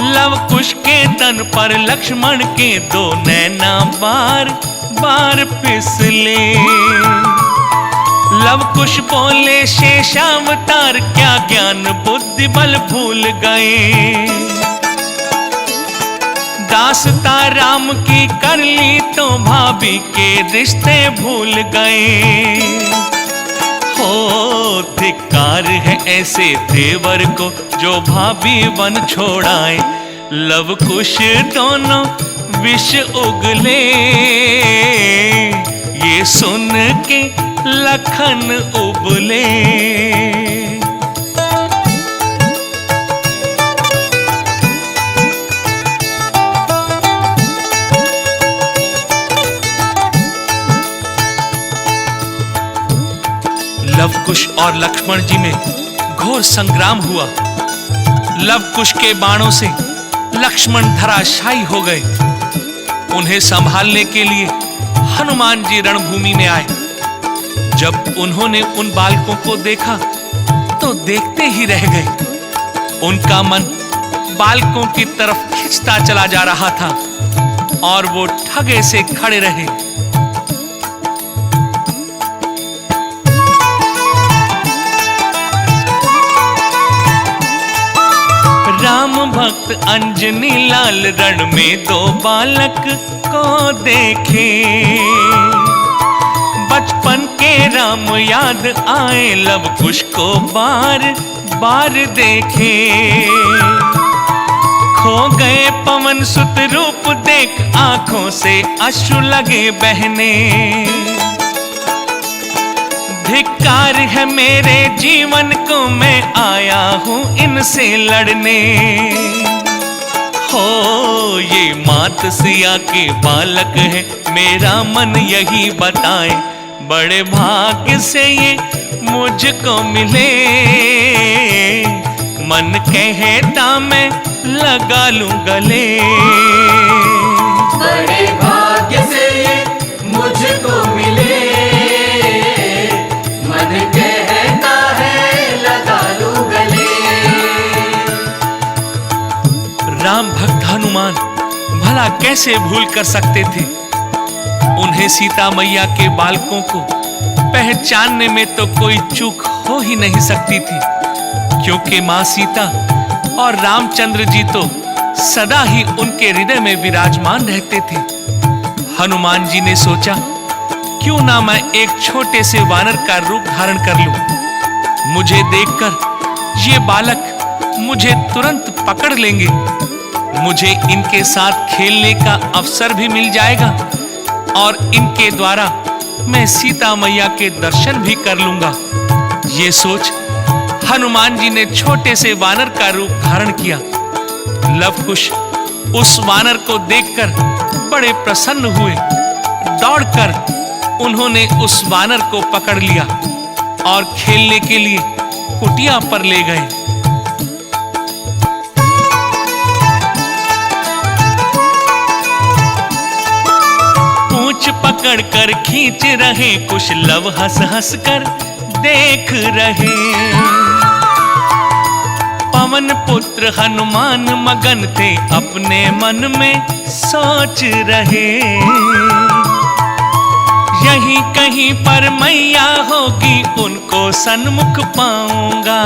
लव कुश के तन पर लक्ष्मण के दो नैना बार बार फिसले। लव कुश बोले, शेषावतार क्या ज्ञान बुद्धि बल भूल गए। दासता राम की कर ली तो भाभी के रिश्ते भूल गए। हो धिक्कार है ऐसे देवर को जो भाभी वन छोड़ाए। लव कुश दोनों विष उगले, ये सुन के लखन उबले। लव कुश और लक्ष्मण जी में घोर संग्राम हुआ। लव कुश के बाणों से लक्ष्मण धराशायी हो गए। उन्हें संभालने के लिए हनुमान जी रणभूमि में आए। जब उन्होंने उन बालकों को देखा तो देखते ही रह गए। उनका मन बालकों की तरफ खिंचता चला जा रहा था और वो ठगे से खड़े रहे। राम भक्त अंजनी लाल रण में दो बालक को देखे। बचपन के राम याद आए, लव कुश को बार बार देखे। खो गए पवन सुत रूप देख, आंखों से अश्रु लगे बहने। धिक्कार है मेरे जीवन को, मैं आया हूं इनसे लड़ने। हो ये मात सिया के बालक है, मेरा मन यही बताए। बड़े भाग्य से ये मुझको मिले, मन कहता मैं लगा लूं गले। बड़े भाग्य से ये मुझको मिले, मन कहता है लगा लूं गले। राम भक्त हनुमान भला कैसे भूल कर सकते थे? उन्हें सीता मैया के बालकों को पहचानने में तो कोई चूक हो ही नहीं सकती थी, क्योंकि मां सीता और रामचंद्र जी तो सदा ही उनके हृदय में विराजमान रहते थे। हनुमान जी ने सोचा, क्यों ना मैं एक छोटे से वानर का रूप धारण कर लूं। मुझे देखकर ये बालक मुझे तुरंत पकड़ लेंगे, मुझे इनके साथ खेलने का अवसर भी मिल जाएगा और इनके द्वारा मैं सीता मैया के दर्शन भी कर लूंगा। ये सोच हनुमान जी ने छोटे से वानर का रूप धारण किया। लवकुश उस वानर को देखकर बड़े प्रसन्न हुए। दौड़कर उन्होंने उस वानर को पकड़ लिया और खेलने के लिए कुटिया पर ले गए। पूंछ पकड़ कर खींच रहे कुछ लव, हंस हंस कर देख रहे। पवन पुत्र हनुमान मगन थे अपने मन में सोच रहे। यहीं कहीं पर मैया होगी उनको सन्मुख पाऊंगा।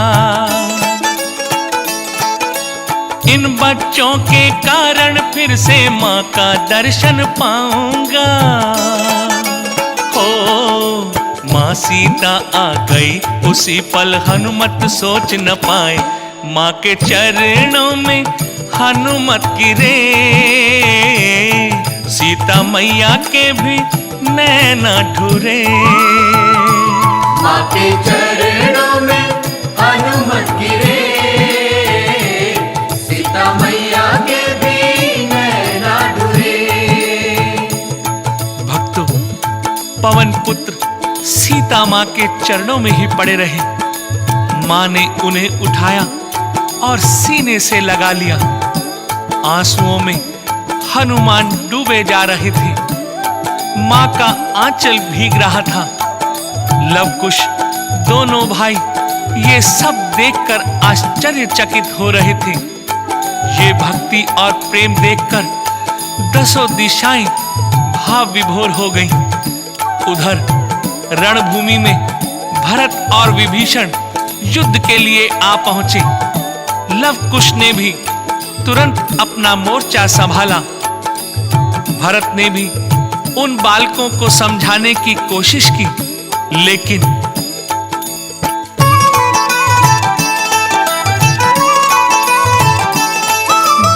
इन बच्चों के कारण फिर से माँ का दर्शन पाऊंगा। हो माँ सीता आ गई उसी पल हनुमत सोच न पाए। माँ के चरणों में हनुमत गिरे, सीता मैया के भी नैना ढुरे। माँ के चरणों में हनुमत गिरे, सीता मैया के भी नैना ढुरे। भक्तों, पवन पुत्र सीता माँ के चरणों में ही पड़े रहे। माँ ने उन्हें उठाया और सीने से लगा लिया। आंसुओं में हनुमान डूबे जा रहे थे। माँ का आंचल भीग रहा था। लवकुश दोनों भाई ये सब देखकर आश्चर्यचकित हो रहे थे। ये भक्ति और प्रेम देखकर दसों दिशाएं भाव विभोर हो गईं। उधर रणभूमि में भरत और विभीषण युद्ध के लिए आ पहुंचे। लवकुश ने भी तुरंत अपना मोर्चा संभाला। भरत ने भी उन बालकों को समझाने की कोशिश की, लेकिन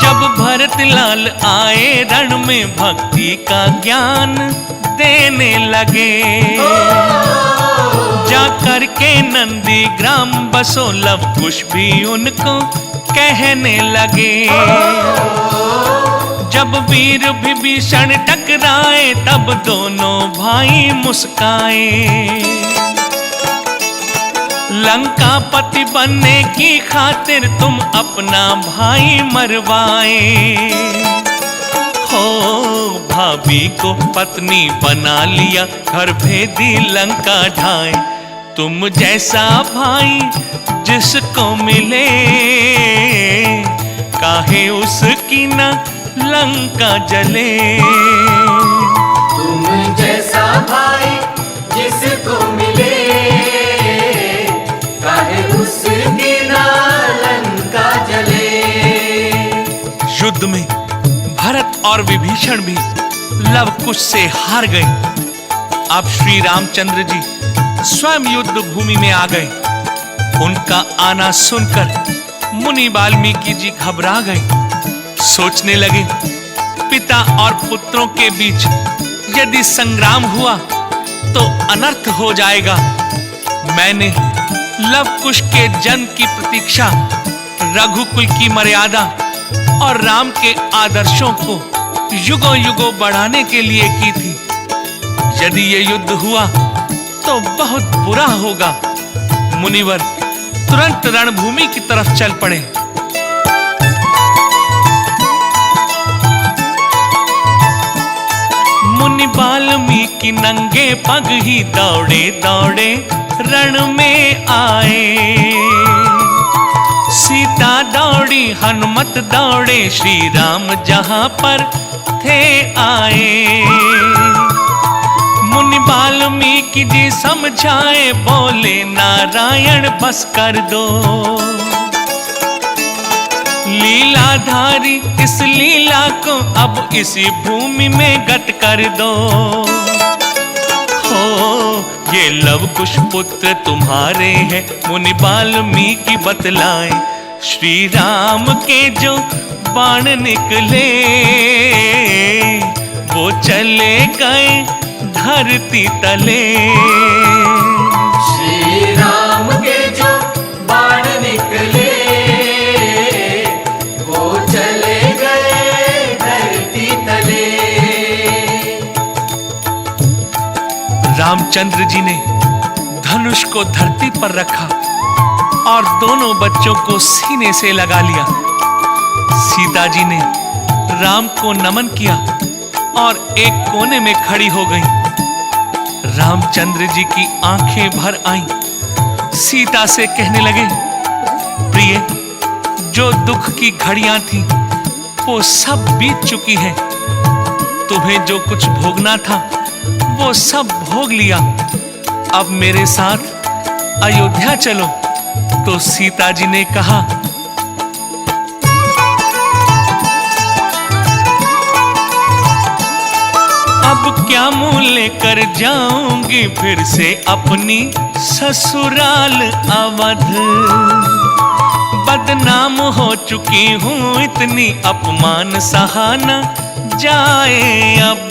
जब भरत लाल आए रण में भक्ति का ज्ञान देने लगे। जा करके नंदी ग्राम बसो लवकुश भी उनको कहने लगे। जब वीर विभीषण टकराए तब दोनों भाई मुस्काए। लंका पति बनने की खातिर तुम अपना भाई मरवाए। हो भाभी को पत्नी बना लिया, घर भेदी लंका ढाए। तुम जैसा भाई जिसको मिले, काहे उसकी न लंका जले। तुम जैसा भाई जिसको मिले, काहे उसकी ना लंका जले। युद्ध में भरत और विभीषण भी लवकुश से हार गए। अब श्री रामचंद्र जी स्वयं युद्ध भूमि में आ गए। उनका आना सुनकर मुनि वाल्मीकि जी घबरा गए। सोचने लगे, पिता और पुत्रों के बीच यदि संग्राम हुआ तो अनर्थ हो जाएगा। मैंने लवकुश के जन्म की प्रतीक्षा रघुकुल की मर्यादा और राम के आदर्शों को युगों युगों बढ़ाने के लिए की थी। यदि ये युद्ध हुआ तो बहुत बुरा होगा। मुनिवर तुरंत रणभूमि की तरफ चल पड़े। मुनि वाल्मीकि नंगे पग ही दौड़े दौड़े रण में आए। सीता दौड़ी, हनुमत दौड़े, श्री राम जहां पर थे आए। मुनि वाल्मीकि जी समझाए, बोले नारायण बस कर दो। लीलाधारी इस लीला को अब इसी भूमि में गत कर दो। हो ये लव कुश पुत्र तुम्हारे हैं, मुनि वाल्मीकि बतलाए। श्री राम के जो बाण निकले, वो चले गए धरती तले। श्री राम के जो बाण निकले, वो चले गए धरती तले। रामचंद्र जी ने धनुष को धरती पर रखा और दोनों बच्चों को सीने से लगा लिया। सीता जी ने राम को नमन किया और एक कोने में खड़ी हो गई। रामचंद्र जी की आंखें भर आईं। सीता से कहने लगे, प्रिय, जो दुख की घड़ियां थी वो सब बीत चुकी हैं। तुम्हें जो कुछ भोगना था वो सब भोग लिया। अब मेरे साथ अयोध्या चलो। तो सीता जी ने कहा, अब क्या मुंह लेकर जाऊंगी फिर से अपनी ससुराल अवध। बदनाम हो चुकी हूँ इतनी, अपमान सहा न जाए अब।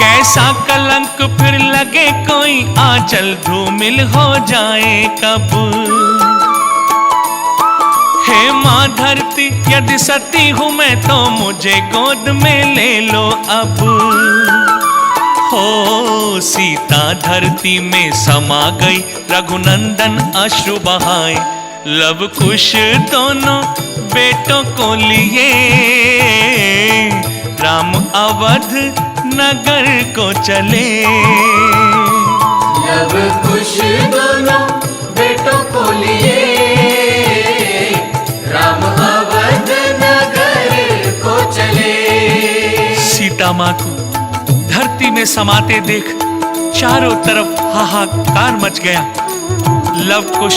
कैसा कलंक फिर लगे कोई, आंचल धूमिल हो जाए कब। हे माँ धरती, यदि सती हूँ मैं तो मुझे गोद में ले लो अब। हो सीता धरती में समा गई, रघुनंदन अश्रु बहाए। लव कुश दोनों बेटों को लिए, राम अवध नगर को चले। लव कुश दोनों बेटों को लिए, राम अवध नगर को चले। सीता माँ को धरती में समाते देख चारों तरफ हाहाकार मच गया। लव कुश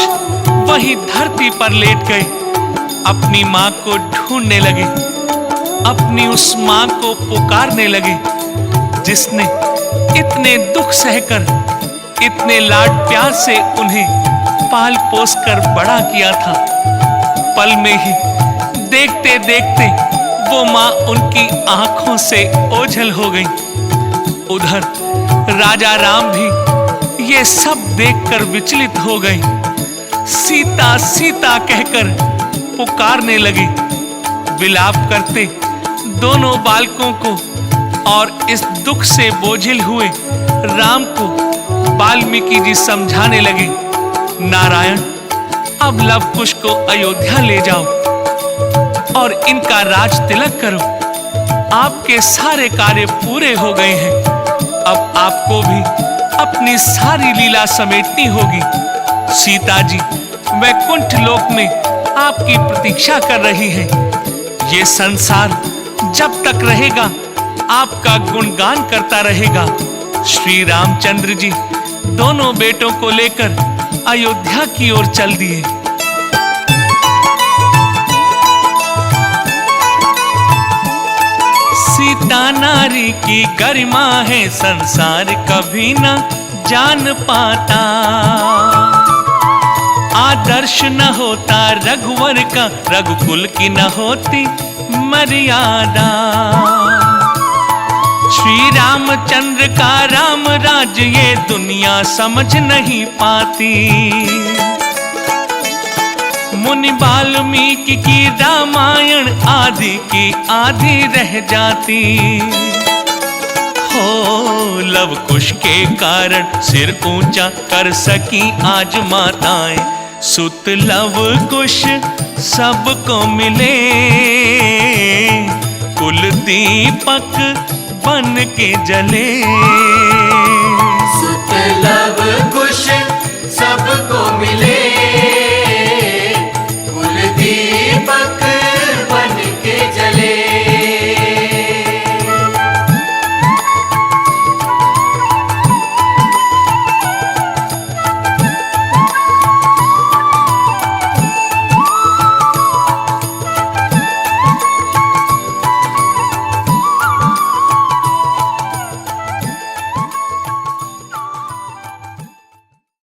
वहीं धरती पर लेट गए, अपनी माँ को ढूंढने लगे। अपनी उस माँ को पुकारने लगे जिसने इतने दुख सहकर, इतने लाड प्यार से उन्हें पाल पोस कर बड़ा किया था। पल में ही देखते देखते वो माँ उनकी आंखों से ओझल हो गई। उधर राजा राम भी ये सब देखकर विचलित हो गए। सीता सीता कहकर पुकारने लगे। विलाप करते दोनों बालकों को और इस दुख से बोझिल हुए राम को वाल्मीकि जी समझाने लगे, नारायण, अब लव कुश को अयोध्या ले जाओ और इनका राज तिलक करो। आपके सारे कार्य पूरे हो गए हैं। अब आपको भी अपनी सारी लीला समेटनी होगी। सीता जी वैकुंठ लोक में आपकी प्रतीक्षा कर रही हैं। ये संसार जब तक रहेगा आपका गुणगान करता रहेगा। श्री रामचंद्र जी दोनों बेटों को लेकर अयोध्या की ओर चल दिए। सीता नारी की गरिमा है, संसार कभी न जान पाता। आदर्श न होता रघुवर का, रघुकुल की न होती मर्यादा। श्री रामचंद्र का राम राज ये दुनिया समझ नहीं पाती। मुनि वाल्मीकि की रामायण आदि की आधी रह जाती। हो लव कुश के कारण सिर ऊंचा कर सकी आज माताएं। सुत लव कुश सबको मिले, कुल दीपक बन के जले। सुत लव कुश सबको मिले,